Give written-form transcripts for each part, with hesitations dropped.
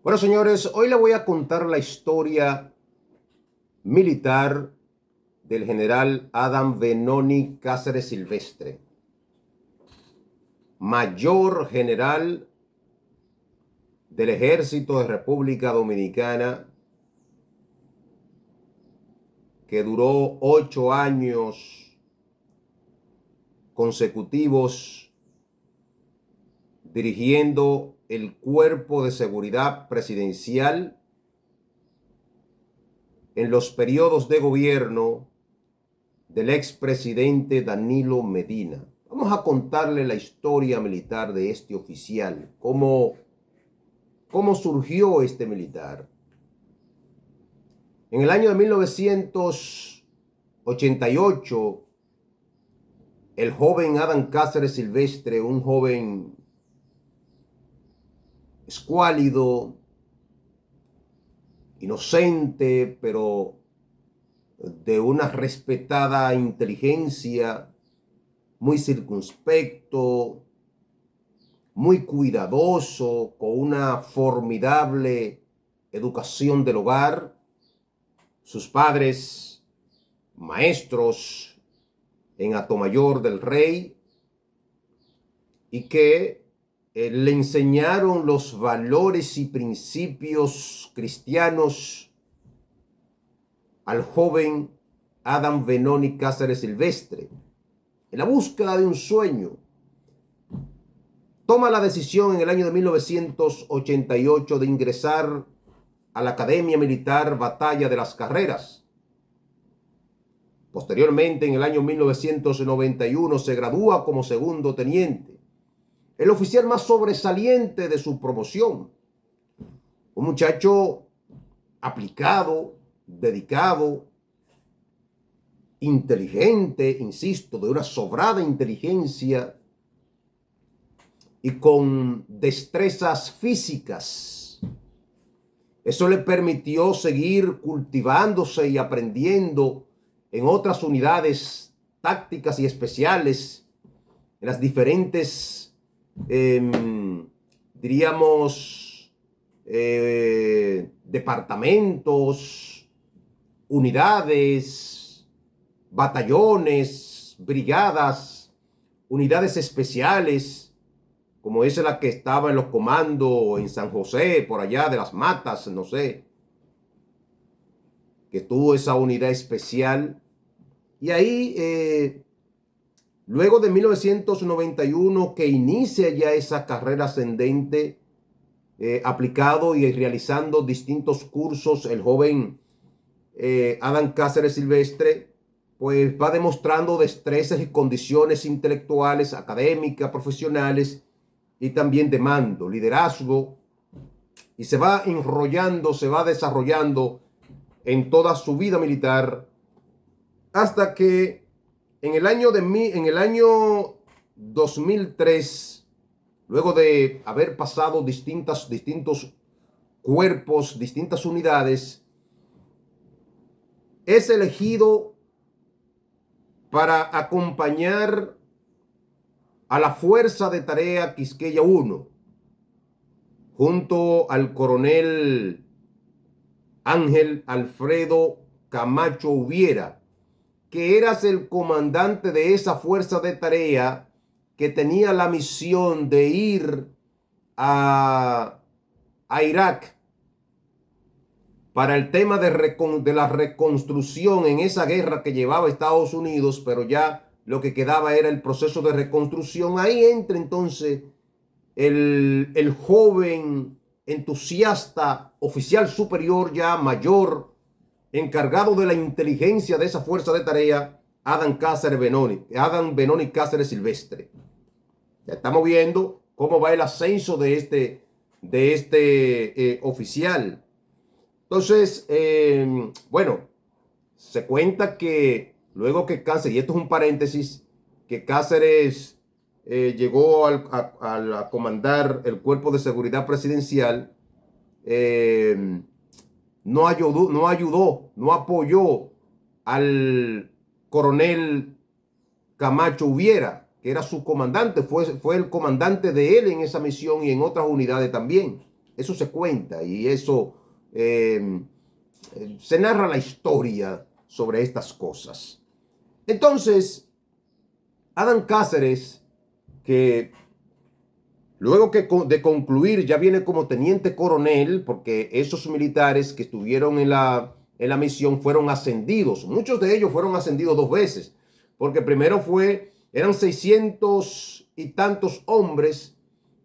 Bueno, señores, hoy le voy a contar la historia militar del general Adam Benoni Cáceres Silvestre, mayor general del Ejército de República Dominicana, que duró 8 años consecutivos dirigiendo el Cuerpo de Seguridad Presidencial en los periodos de gobierno del expresidente Danilo Medina. Vamos a contarle la historia militar de este oficial, cómo surgió este militar. En el año de 1988, el joven Adam Cáceres Silvestre, un joven escuálido, inocente, pero de una respetada inteligencia, muy circunspecto, muy cuidadoso, con una formidable educación del hogar. Sus padres, maestros en Atomayor del Rey, y que le enseñaron los valores y principios cristianos al joven Adam Benoni Cáceres Silvestre. En la búsqueda de un sueño, toma la decisión en el año de 1988 de ingresar a la Academia Militar Batalla de las Carreras. Posteriormente, en el año 1991, se gradúa como segundo teniente, el oficial más sobresaliente de su promoción. Un muchacho aplicado, dedicado, inteligente, insisto, de una sobrada inteligencia y con destrezas físicas. Eso le permitió seguir cultivándose y aprendiendo en otras unidades tácticas y especiales, en las diferentes departamentos, unidades, batallones, brigadas, unidades especiales, como esa la que estaba en los comandos en San José, por allá de las Matas, no sé, que tuvo esa unidad especial. Y ahí, luego de 1991, que inicia ya esa carrera ascendente, aplicado y realizando distintos cursos, el joven Adam Cáceres Silvestre, pues va demostrando destrezas y condiciones intelectuales, académicas, profesionales y también de mando, liderazgo, y se va enrollando, se va desarrollando en toda su vida militar, hasta que en el año 2003, luego de haber pasado distintos cuerpos, distintas unidades, es elegido para acompañar a la Fuerza de Tarea Quisqueya 1, junto al coronel Ángel Alfredo Camacho Hubiera, que eras el comandante de esa fuerza de tarea que tenía la misión de ir a Irak para el tema de la reconstrucción en esa guerra que llevaba Estados Unidos, pero ya lo que quedaba era el proceso de reconstrucción. Ahí entra entonces el joven entusiasta, oficial superior ya mayor, encargado de la inteligencia de esa fuerza de tarea, Adam Benoni Cáceres Silvestre. Ya estamos viendo cómo va el ascenso de este oficial. Entonces, bueno, se cuenta que luego que Cáceres, y esto es un paréntesis, que Cáceres llegó a comandar el Cuerpo de Seguridad Presidencial, no apoyó al coronel Camacho Hubiera, que era su comandante, fue el comandante de él en esa misión y en otras unidades también. Eso se cuenta y eso se narra la historia sobre estas cosas. Entonces, Adán Cáceres, que luego de concluir ya viene como teniente coronel, porque esos militares que estuvieron en la misión fueron ascendidos. Muchos de ellos fueron ascendidos 2 veces, porque primero eran 600 y tantos hombres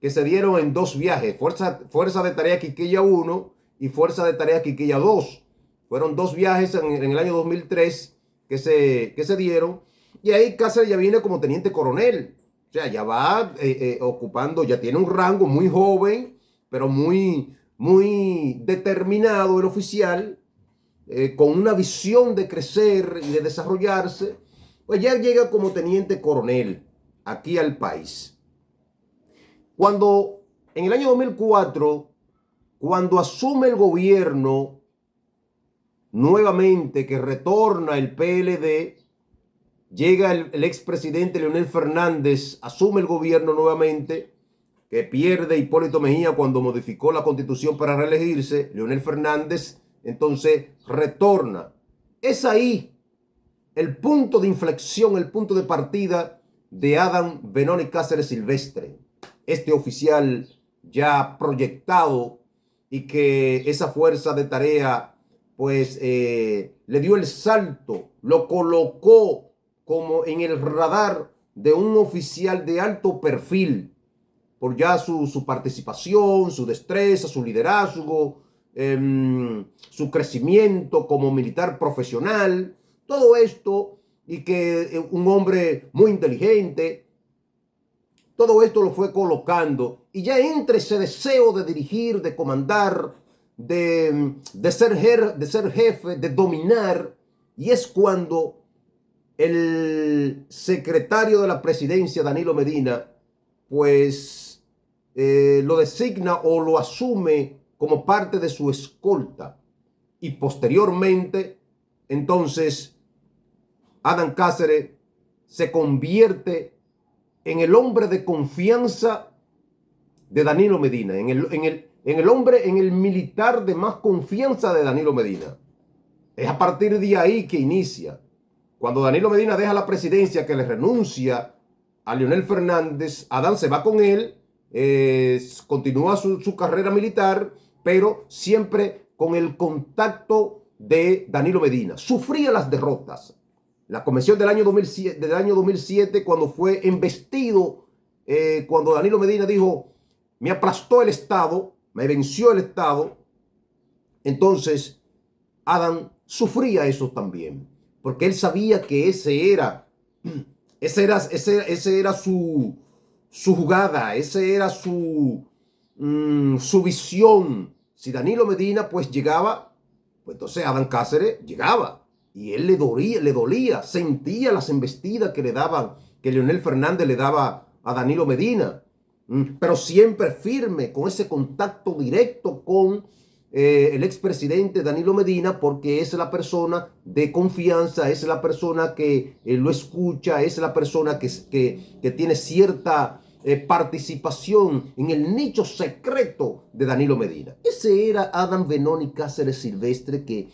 que se dieron en 2 viajes, Fuerza de Tarea Quiqueya 1 y Fuerza de Tarea Quiqueya 2. Fueron 2 viajes en el año 2003 que se dieron, y ahí Cáceres ya viene como teniente coronel. O sea, ya va ocupando, ya tiene un rango muy joven, pero muy, muy determinado el oficial, con una visión de crecer y de desarrollarse. Pues ya llega como teniente coronel aquí al país. Cuando en el año 2004, cuando asume el gobierno nuevamente, que retorna el PLD, llega el expresidente Leonel Fernández, asume el gobierno nuevamente, que pierde Hipólito Mejía cuando modificó la constitución para reelegirse. Leonel Fernández entonces retorna. Es ahí el punto de inflexión, el punto de partida de Adán Benoni Cáceres Silvestre, este oficial ya proyectado, y que esa fuerza de tarea pues le dio el salto, lo colocó como en el radar de un oficial de alto perfil, por ya su participación, su destreza, su liderazgo, su crecimiento como militar profesional, todo esto, y que un hombre muy inteligente, todo esto lo fue colocando, y ya entre ese deseo de dirigir, de comandar, de ser jefe, de dominar, y es cuando el secretario de la presidencia, Danilo Medina, pues lo designa o lo asume como parte de su escolta. Y posteriormente, entonces, Adán Cáceres se convierte en el hombre de confianza de Danilo Medina, en el militar de más confianza de Danilo Medina. Es a partir de ahí que inicia. Cuando Danilo Medina deja la presidencia, que le renuncia a Leonel Fernández, Adán se va con él, continúa su carrera militar, pero siempre con el contacto de Danilo Medina. Sufría las derrotas. La convención del año 2007, cuando fue embestido, cuando Danilo Medina dijo, me aplastó el Estado, me venció el Estado, entonces Adán sufría eso también, porque él sabía que ese era su jugada, ese era su visión. Si Danilo Medina pues llegaba, pues entonces Adán Cáceres llegaba, y él le dolía, sentía las embestidas que le daban, que Leonel Fernández le daba a Danilo Medina, pero siempre firme, con ese contacto directo con el expresidente Danilo Medina, porque es la persona de confianza, es la persona que lo escucha, es la persona que tiene cierta participación en el nicho secreto de Danilo Medina. Ese era Adán Benoni Cáceres Silvestre, que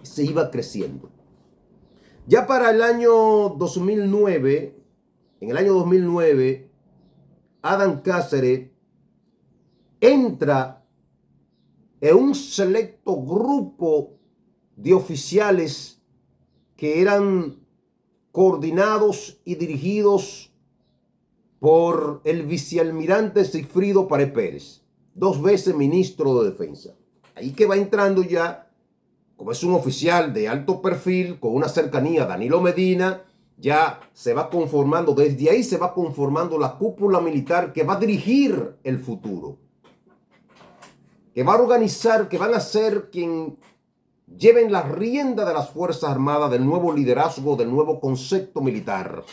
se iba creciendo. Ya para el año 2009, en el año 2009, Adán Cáceres entra en un selecto grupo de oficiales que eran coordinados y dirigidos por el vicealmirante Sigfrido Páez Pérez, 2 veces ministro de Defensa. Ahí que va entrando ya, como es un oficial de alto perfil, con una cercanía a Danilo Medina, ya se va conformando, desde ahí se va conformando la cúpula militar que va a dirigir el futuro, que va a organizar, que van a ser quien lleven la rienda de las Fuerzas Armadas, del nuevo liderazgo, del nuevo concepto militar.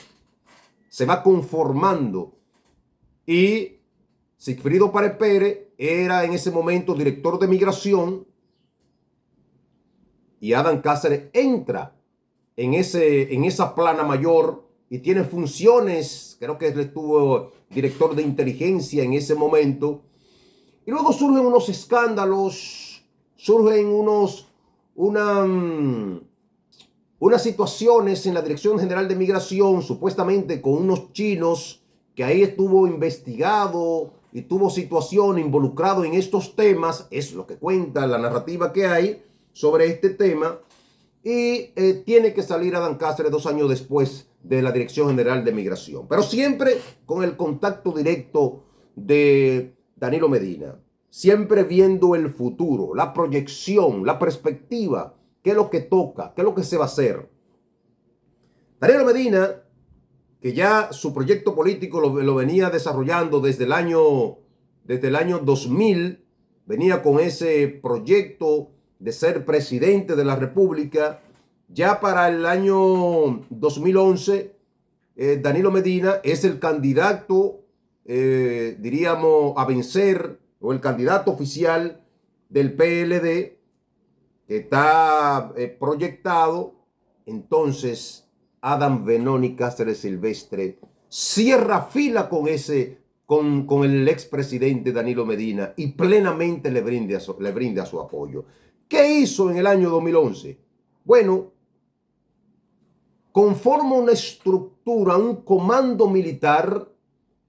Se va conformando, y Sigfrido Páez Pérez era en ese momento director de migración, y Adán Cáceres entra en esa plana mayor y tiene funciones. Creo que él estuvo director de inteligencia en ese momento, Y luego surgen unos escándalos, surgen unas situaciones en la Dirección General de Migración, supuestamente con unos chinos, que ahí estuvo investigado y tuvo situación involucrado en estos temas. Es lo que cuenta la narrativa que hay sobre este tema. Y tiene que salir Adán Cáceres 2 años después de la Dirección General de Migración, pero siempre con el contacto directo de Danilo Medina, siempre viendo el futuro, la proyección, la perspectiva, qué es lo que toca, qué es lo que se va a hacer. Danilo Medina, que ya su proyecto político lo venía desarrollando desde el año 2000, venía con ese proyecto de ser presidente de la República. Ya para el año 2011, Danilo Medina es el candidato, diríamos, a vencer, o el candidato oficial del PLD, que está proyectado. Entonces, Adam Benoni Cáceres Silvestre cierra fila con el expresidente Danilo Medina y plenamente le brinda su apoyo. ¿Qué hizo en el año 2011? Bueno, conforma una estructura, un comando militar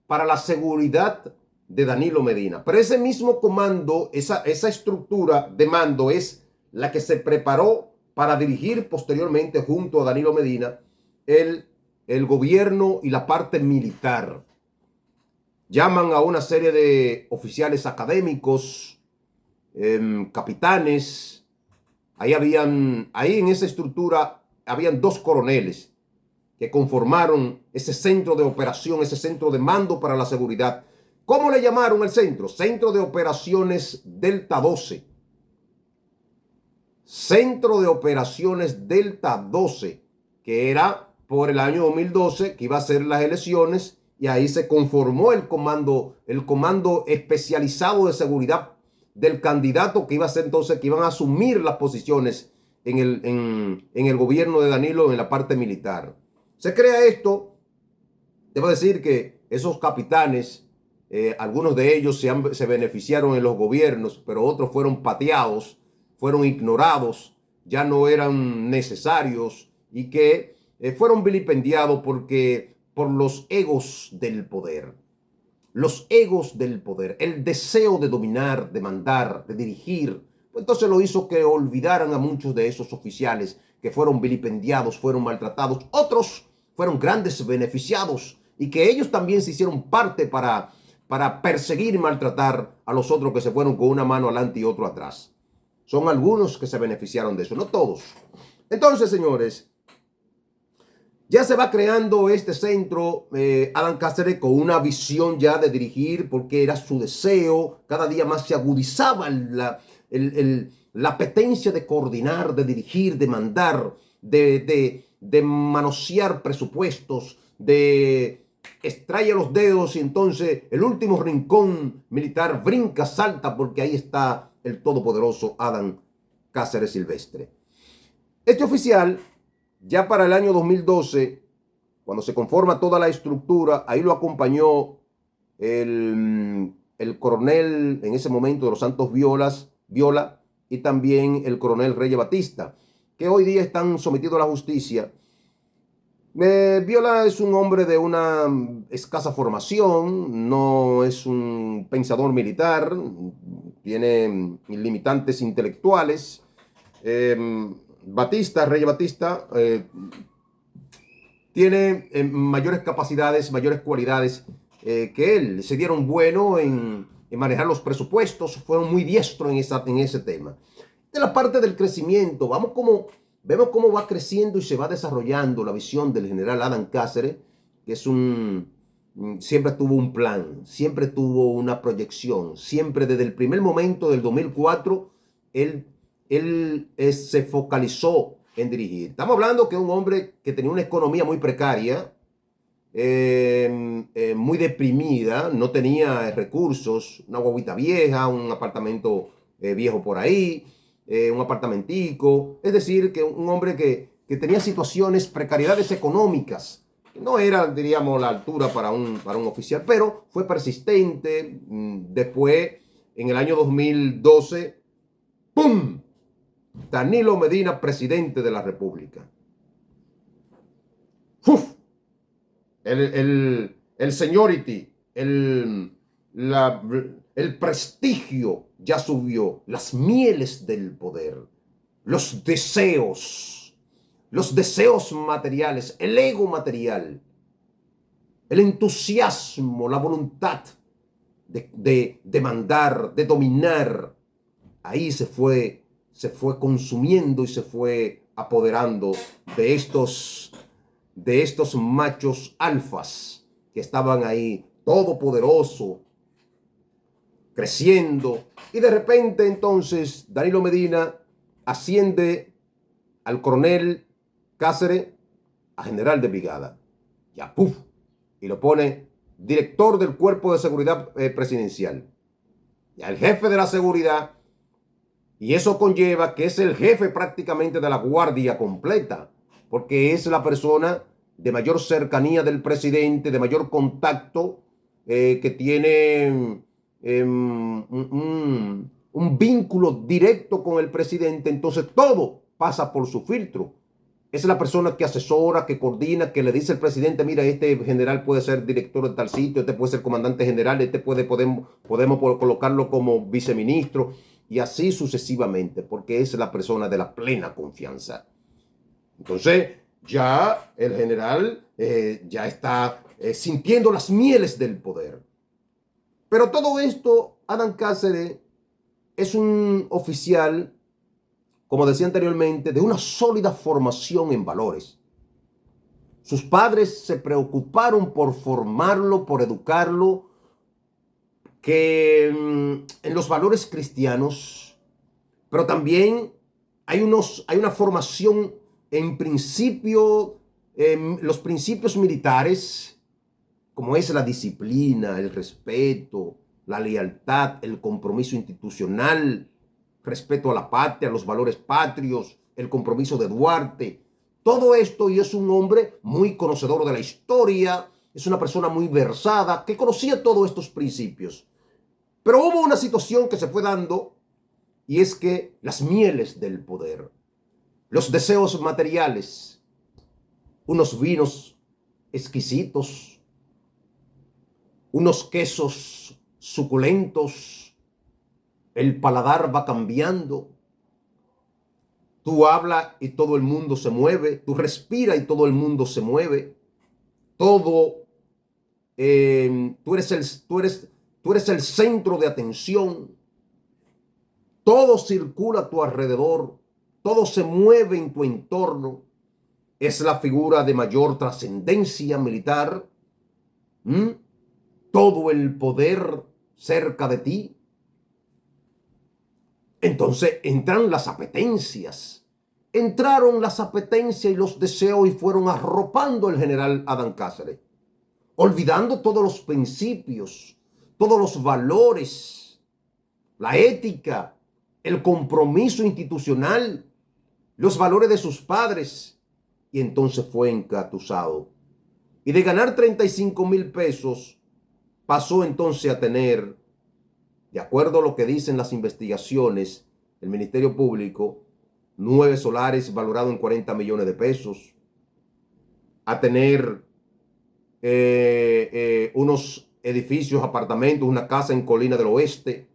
para la seguridad de Danilo Medina. Pero ese mismo comando, esa estructura de mando es la que se preparó para dirigir posteriormente junto a Danilo Medina el gobierno y la parte militar. Llaman a una serie de oficiales académicos, capitanes. Ahí en esa estructura habían 2 coroneles que conformaron ese centro de operación, ese centro de mando para la seguridad. ¿Cómo le llamaron el centro? Centro de Operaciones Delta 12. Centro de Operaciones Delta 12, que era por el año 2012, que iba a ser las elecciones, y ahí se conformó el comando especializado de seguridad del candidato que iba a ser entonces, que iban a asumir las posiciones en el gobierno de Danilo en la parte militar. Se crea esto. Debo decir que esos capitanes, algunos de ellos se beneficiaron en los gobiernos, pero otros fueron pateados, fueron ignorados, ya no eran necesarios y que fueron vilipendiados por los egos del poder. Los egos del poder, el deseo de dominar, de mandar, de dirigir. Pues entonces lo hizo que olvidaran a muchos de esos oficiales que fueron vilipendiados, fueron maltratados. Otros fueron grandes beneficiados y que ellos también se hicieron parte para perseguir y maltratar a los otros que se fueron con una mano adelante y otro atrás. Son algunos que se beneficiaron de eso, no todos. Entonces, señores, ya se va creando este centro, Adán Cáceres, con una visión ya de dirigir, porque era su deseo. Cada día más se agudizaba la apetencia de coordinar, de dirigir, de mandar, de manosear presupuestos, de extraer los dedos y entonces el último rincón militar brinca, salta, porque ahí está el todopoderoso Adán Cáceres Silvestre. Este oficial, ya para el año 2012, cuando se conforma toda la estructura, ahí lo acompañó el coronel en ese momento de los Santos Viola y también el coronel Reyes Batista, que hoy día están sometidos a la justicia. Viola es un hombre de una escasa formación, no es un pensador militar, tiene limitantes intelectuales. Reyes Batista, tiene mayores capacidades, mayores cualidades que él. Se dieron bueno en manejar los presupuestos, fueron muy diestros en ese tema. De la parte del crecimiento, vemos cómo va creciendo y se va desarrollando la visión del general Adán Cáceres, que siempre tuvo un plan, siempre tuvo una proyección, siempre desde el primer momento del 2004, él se focalizó en dirigir. Estamos hablando que un hombre que tenía una economía muy precaria, muy deprimida, no tenía recursos, una guaguita vieja, un apartamento viejo por ahí, un apartamentico. Es decir, que un hombre que tenía situaciones, precariedades económicas. No era, diríamos, la altura para un oficial, pero fue persistente. Después en el año 2012, ¡pum! Danilo Medina, presidente de la República. ¡Uf! El seniority, el prestigio ya subió, las mieles del poder, los deseos materiales, el ego material, el entusiasmo, la voluntad de mandar, de dominar, ahí se fue consumiendo y se fue apoderando de estos machos alfas que estaban ahí, todopoderoso, creciendo. Y de repente entonces Danilo Medina asciende al coronel Cáceres a general de brigada. Ya, ¡puf! Y lo pone director del cuerpo de seguridad presidencial. Ya el jefe de la seguridad. Y eso conlleva que es el jefe prácticamente de la guardia completa, porque es la persona de mayor cercanía del presidente, de mayor contacto, que tiene un vínculo directo con el presidente. Entonces todo pasa por su filtro. Es la persona que asesora, que coordina, que le dice al presidente: mira, este general puede ser director de tal sitio, este puede ser comandante general, este podemos colocarlo como viceministro, y así sucesivamente, porque es la persona de la plena confianza. Entonces, ya el general ya está sintiendo las mieles del poder. Pero todo esto, Adán Cáceres es un oficial, como decía anteriormente, de una sólida formación en valores. Sus padres se preocuparon por formarlo, por educarlo, que en los valores cristianos, pero también hay una formación en principio, los principios militares, como es la disciplina, el respeto, la lealtad, el compromiso institucional, respeto a la patria, los valores patrios, el compromiso de Duarte. Todo esto, y es un hombre muy conocedor de la historia, es una persona muy versada, que conocía todos estos principios. Pero hubo una situación que se fue dando, y es que las mieles del poder, los deseos materiales, unos vinos exquisitos, unos quesos suculentos, el paladar va cambiando. Tú hablas y todo el mundo se mueve, tú respiras y todo el mundo se mueve. Todo, tú eres el centro de atención. Todo circula a tu alrededor, todo se mueve en tu entorno. Es la figura de mayor trascendencia militar. Todo el poder cerca de ti. Entonces entraron las apetencias y los deseos, y fueron arropando al general Adán Cáceres, olvidando todos los principios, todos los valores, la ética, el compromiso institucional, los valores de sus padres. Y entonces fue engatusado. Y de ganar 35,000 pesos, pasó entonces a tener, de acuerdo a lo que dicen las investigaciones del Ministerio Público, 9 solares valorados en 40 millones de pesos, a tener unos edificios, apartamentos, una casa en Colina del Oeste,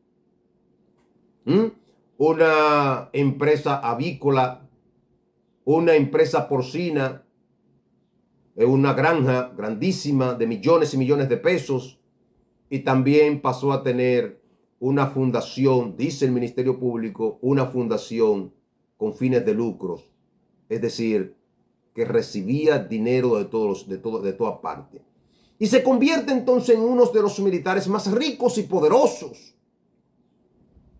una empresa avícola, una empresa porcina, una granja grandísima de millones y millones de pesos, y también pasó a tener una fundación, dice el Ministerio Público, una fundación con fines de lucros, es decir, que recibía dinero de toda parte. Y se convierte entonces en uno de los militares más ricos y poderosos.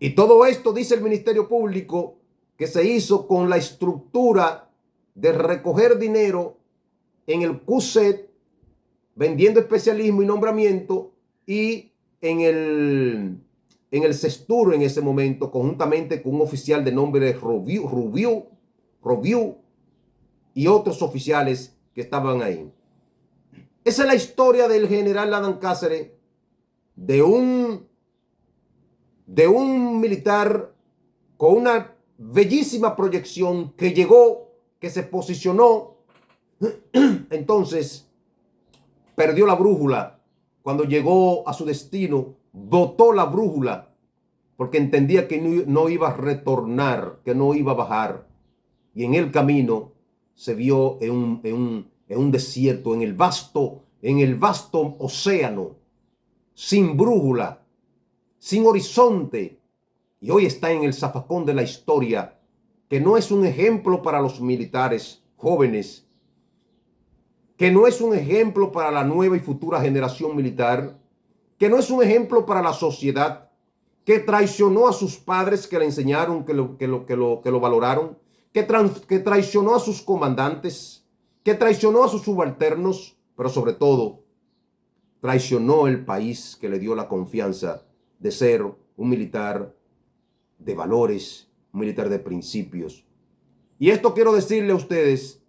Y todo esto, dice el Ministerio Público, que se hizo con la estructura de recoger dinero en el CUSET, vendiendo especialismo y nombramiento, y en el CESTUR en ese momento, conjuntamente con un oficial de nombre Rubiú y otros oficiales que estaban ahí. Esa es la historia del general Adán Cáceres, de de un militar con una bellísima proyección que llegó, que se posicionó. Entonces perdió la brújula. Cuando llegó a su destino, botó la brújula porque entendía que no iba a retornar, que no iba a bajar. Y en el camino se vio en un desierto, en el vasto océano, sin brújula, sin horizonte. Y hoy está en el zafacón de la historia, que no es un ejemplo para los militares jóvenes, que no es un ejemplo para la nueva y futura generación militar, que no es un ejemplo para la sociedad, que traicionó a sus padres que le enseñaron, que lo valoraron, que traicionó a sus comandantes, que traicionó a sus subalternos, pero sobre todo traicionó el país que le dio la confianza de ser un militar de valores, un militar de principios. Y esto quiero decirle a ustedes,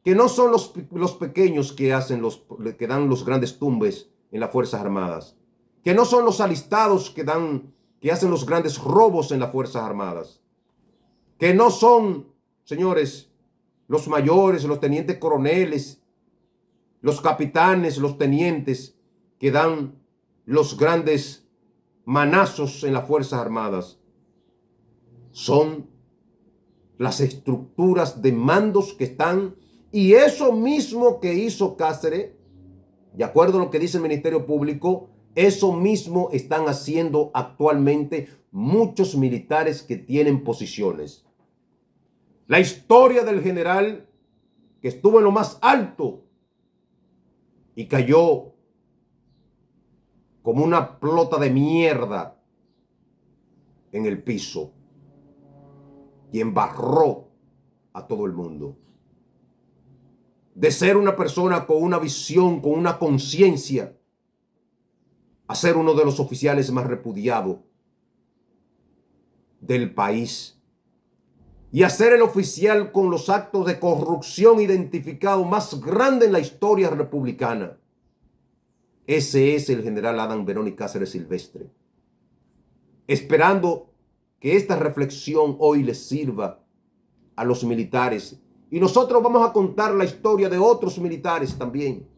que no son los pequeños que dan los grandes tumbes en las Fuerzas Armadas, que no son los alistados que hacen los grandes robos en las Fuerzas Armadas, que no son, señores, los mayores, los tenientes coroneles, los capitanes, los tenientes que dan los grandes manazos en las Fuerzas Armadas. Son las estructuras de mandos que están, y eso mismo que hizo Cáceres, de acuerdo a lo que dice el Ministerio Público, eso mismo están haciendo actualmente muchos militares que tienen posiciones. La historia del general que estuvo en lo más alto y cayó como una pelota de mierda en el piso y embarró a todo el mundo. De ser una persona con una visión, con una conciencia, a ser uno de los oficiales más repudiados del país, y a ser el oficial con los actos de corrupción identificado más grande en la historia republicana. Ese es el general Adán Benoni Cáceres Silvestre. Esperando que esta reflexión hoy les sirva a los militares. Y nosotros vamos a contar la historia de otros militares también.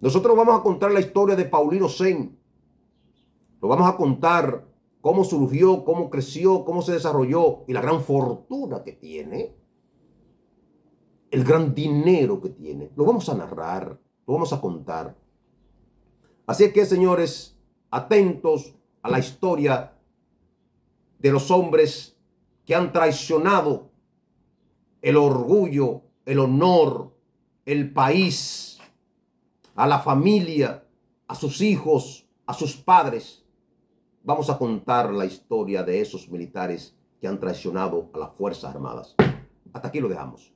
Nosotros vamos a contar la historia de Paulino Sen. Lo vamos a contar cómo surgió, cómo creció, cómo se desarrolló y la gran fortuna que tiene, el gran dinero que tiene. Lo vamos a narrar, lo vamos a contar. Así es que, señores, atentos a la historia de los hombres que han traicionado el orgullo, el honor, el país, a la familia, a sus hijos, a sus padres. Vamos a contar la historia de esos militares que han traicionado a las Fuerzas Armadas. Hasta aquí lo dejamos.